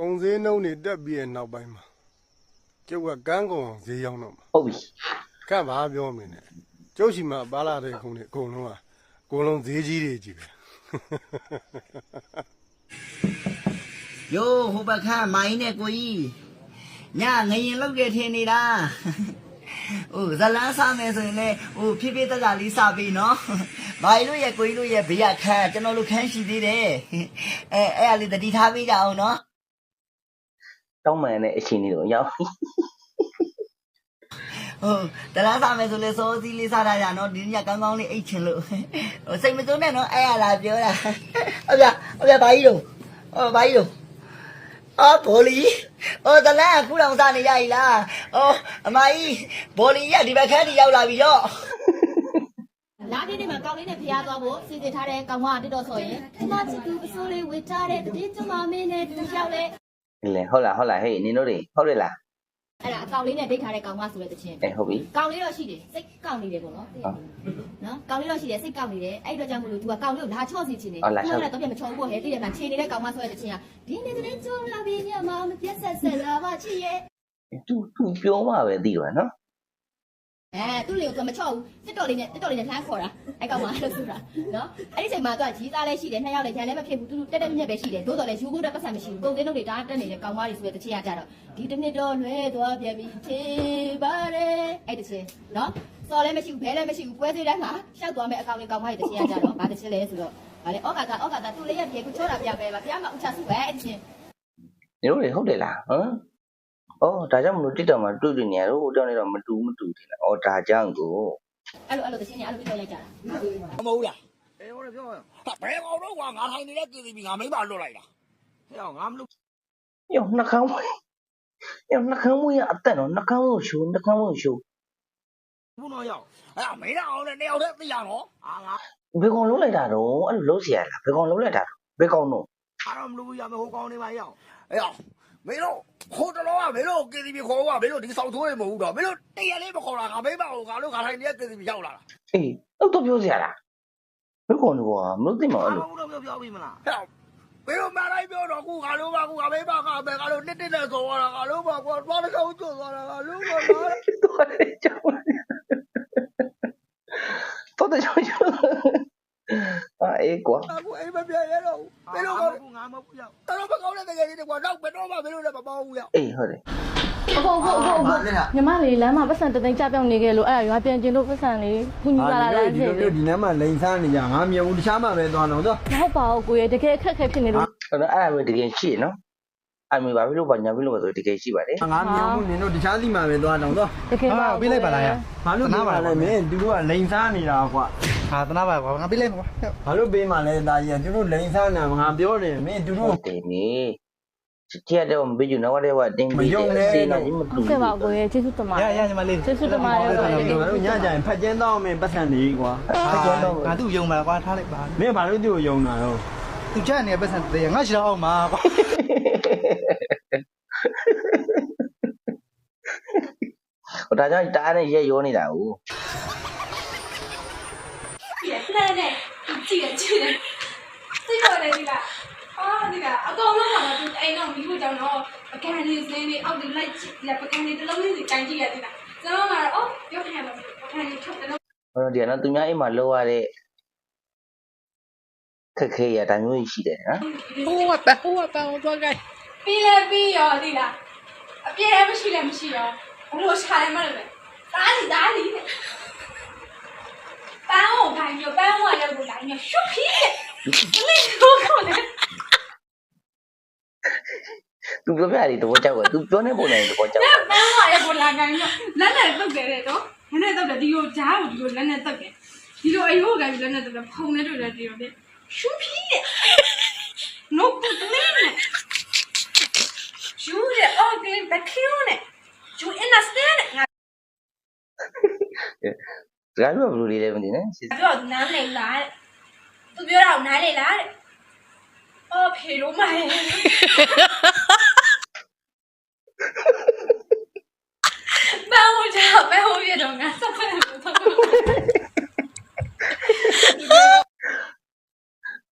ကုန်စည်နှုန်းတွေတက်ပြီးတဲ့နောက်ပိုင်းမှာကျုပ်ကကန်းကုန်အောင်ဈေးရောက်တော့မှာ ဟုတ်ပြီ ကန့်ဘာပြောမင်းနဲ့ကျုပ်ရှိမှပါလာတဲ့ကုန်တွေအကုန်လုံးဈေးကြီးတွေကြီးပဲ Yo, hộp bạc ha, máy nè cô y. Nhà ngày nhìn lúc kia thiên đi đã. Ra lá sao mẹ rồi nè. Phía phía ta ra lý sao vì nó. Bài lúc ya cô y lúc ya bị ya khá, cho nó lúc kháng xí đi đấy. Ê, lý ta đi thả với nhau nó. Trong mẹ này chỉ nửa nhau. Ta lá sao mẹ rồi nè số gì lý sao ra ra nó đến nhà căng ngon đi ấy chân lượng. Xanh mấy chỗ này nó ai là nhớ là. Ôi da, bài đâu. Bài đâu. Bố lý. Ta lá khu đồng xa này dạy là. Mày, bố lý đi bà khác đi giao lại vì đó. Lá đi mà cao lý này phía do bố xin thề tha đây cao hoa đi đồ sỏi mà chỉ cứ số lấy với cha đây đi cho mà mình này đi giao đây Lẽ hồi lại hey ni nó điဟုတ်တယ်လား အဲ့ဒါအကောင်လေးနဲ့ဒိတ်ထားတဲ့ကောင်မဆိုတဲ့တခြင်း ဟုတ်ပြီ ကောင်လေးတော့ရှိတယ်စိတ်ကောက်နေတယ်ပေါ့နော်နော်ကောင်လေးတော့ရှိတယ်စိတ်ကောက်နေတယ်အဲ့တော့ကြောင့်မလို့ तू ကကောင်လေးကိုလာချော့စီချင်တယ်သူကလည်းတော့ပြန်မချော့ဘူးဟဲ့တည်တယ်မှာခြေနေတဲ့ကောင်မဆိုတဲ့တခြင်းကဒီနေ့တည်းကျုံလာပြီးညမှာမပြတ်ဆက်ဆက်လာပါချီရဲ့ သူပြောမှပဲသိတော့နော် သူ့လေကိုမချော့ဘူးတစ်တော်လေးနဲ့လှမ်းခေါ်တာအဲ့ကောင်မလို့ဆိုတာနော်အဲ့ဒီချိန်မှာသူကကြီးသားလည်းရှိတယ်နှစ်ယောက်လည်းရန်လည်းမဖြစ်ဘူးသူတက်တက်မြက်ပဲရှိတယ်သို့တော်လည်းယူဖို့တော့ပတ်စံမရှိဘူးကုန်စည်နှုန်းတွေတားတက်နေတဲ့ကောင်မတွေဆိုတဲ့တခြင်းကကြတော့ဒီတစ်နှစ်တော့လွဲသွားပြန်ပြီချေပါတယ်အဲ့တခြင်းနော်စော်လည်းမရှိဘူးဘဲလည်းမရှိဘူးပွဲသေးတိုင်းမှာရှောက်သွားမယ့်အကောင်လေးကောင်မတွေတခြင်းကကြတော့ဗာတခြင်းလဲဆိုတော့ဗာလေဩကာသာသူ့လေးရပြေကိုချောတာပြပဲဗာဘုရားမဥချစုပဲအဲ့တခြင်း 你တို့တွေဟုတ်တယ်လားဟမ်အော်ဒါကြောင့်မလို့တိတော်မှာတွေ့နေရတော့ဟိုတောင်းနေတော့မတူတယ်လားအော်ဒါကြောင့်ကို အဲ့လိုတခြင်းနဲ့အဲ့လိုပြောလိုက်ကြတာ မဟုတ်လားအေးဟိုလည်းပြောရဘယ်ကောင်တော့ကွာငါထိုင်နေတဲ့ပြည်သူငါမိမလွတ်လိုက်တာဟဲ့ငါမလို့ ယောနှခမ်းမွေးယောနှခမ်းမွေးအတက်တော့နှခမ်းမွေးရှိုး ဘူးတော့ရောက်အဲ့မင်းတော့လည်းတယောက်တည်းသိရတော့ငါ ဘယ်ကောင်လုံးလိုက်တာတော့အဲ့လိုလုံးเสียရလားဘယ်ကောင်လုံးလိုက်တာဘယ်ကောင်တော့ အားတော့မလို့ရမယ်ဟိုကောင်နေမှာရောက်အေးမင်းတို့ဟိုတလောကမင်းတို့ပြည်သူခေါ်ကမင်းတို့ဒီဆောင်ထိုးနေမဟုတ်တော့မင်းတို့တရလေးမခေါ်တာငါမိမကိုငါတို့ငါထိုင်နေတဲ့ပြည်သူရောက်လာတာ အေးတော့ပြောเสียလားဘယ်ကောင်တော့မလို့သိမအဲ့လို တော့ပြောပြီးမလားဟဲ့မင်းတို့မလိုက်ပြောတော့ခုငါတို့ကခုငါမိမကပဲငါတို့တစ်နဲ့ဆော်ရတာငါတို့ကကွာသွားတဲ့ကောင်ကျွတ်သွားတာငါတို့ကငါ တော့တယ်ကြောက်အေးကွာ အခုအိမ်မပြရတော့မင်းတို့ကငါမဟုတ်ရောက်တော်မကောင်းတဲ့တကယ်ကြီးကွာတော့ဘယ်တော့မှမင်းတို့လည်းမပေါဘူးရောက် အေးဟုတ်တယ် ညီမလေးလမ်းမှာပတ်စံတသိန်းကြပြောင်းနေခဲ့လို့အဲ့ဒါရွာပြန်ကျင်လို့ပတ်စံလေးခုညီလာလာဖြစ် ဒီနမ်းမှာလိန်စားနေကြငါမြင်ဘူးတခြားမှပဲသွားတော့တော့ မဟုတ်ပါဘူးကိုရတကယ်အခက်ခဲဖြစ်နေလို့ အဲ့ဒါပဲတကယ်ရှိရနော်အဲ့မျိုးဘာဖြစ်လို့ပါညာဖြစ်လို့ဆိုတကယ်ရှိပါတယ် ငါမြင်ဘူးနင်တို့တခြားစီမှပဲသွားတော့တော့ တကယ်ပါ ပေးလိုက်ပါလားဘာလို့နားပါလဲမင်းသူတို့ကလိန်စားနေတာကွာ ဟာတနာပါကွာငါပေးလိုက်မှာကွာ ဘာလို့ပေးမှလဲတာကြီးသူတို့လိန်စားနေငါပြောတယ်မင်းသူတို့ တယ်နေချစ်တဲ့မပြီးဘူးနော်တဲ့ကတင်းပြီးတယ်စေးနေမတူ ဟုတ်ကဲ့ပါကိုရကျေးဇူးတင်ပါ ရညီမလေး ကျေးဇူးတင်ပါတယ်ကိုရ ငါတို့ညကြရင်ဖက်ကျင်းတော့မင်းပတ်စံနေကွာ ငါသူ့ယုံပါကွာထားလိုက်ပါ မင်းဘာလို့သူ့ကိုယုံတာတော့ သူကြက်နေပတ်စံတေးငါရှိတော့အောင်ပါကွာ ဟိုဒါကြောင့်တားနဲ့ရဲရောနေတာကို နဲ့ကြည့်ရသိတော့တယ်ဒီလားဒီကအကောင်လုံးကတော့သူအိမ်တော့မိဖို့ကြောင့်တော့ပကံလေးစင်းလေးအောက်ဒီလိုက်လက်ပကံလေးတစ်လုံးလေးစီတိုင်းကြည့်ရသေးလားကျွန်တော်ကတော့ပြောခံရမှာပကံလေးထုတ်တယ်လို့ ဟိုဒီကနော်သူများအိမ်မှာလောရတဲ့ခက်ခဲရတာမျိုးရှိတယ်နော် ဟိုကပန်းတော့ကြိုက်ပြီးရောဒီလားအပြည့်မရှိရောဘလို့ရှာရမှာလဲတားလီနဲ့ပန်းကိုခိုင်းရောပန်းကိုလည်းကိုတိုင်းရောရှုပ်ဖြစ်လေးတော့ခေါ်တယ် သူပြောပြတယ်တဘောကြောက်ကိုသူပြောနေပုံနဲ့တဘောကြောက် ပန်းကလည်းကိုလာကိုင်းရောလက်နဲ့တုတ်တယ်တဲ့တော့လက်နဲ့တုတ်တယ်ဒီလိုဂျားကိုဒီလိုလက်နဲ့တုတ်တယ်ဒီလိုအယိုးကိုင်းလက်နဲ့တုတ်တယ်ဖုံနဲ့တွေ့တယ်ဒီလိုတဲ့ရှုပ်ဖြစ် no problema Jure, okay, bakkione. You understand? စကားပြောဘလို့လေးလဲမသိနဲ့ ပြောနားလေလားသူပြောတော့နားလေလားအော်ဖေလို့မဟဲ့ဘာလို့ကြာဘယ်ဟိုရတော့ငါစက်ဖက်လို့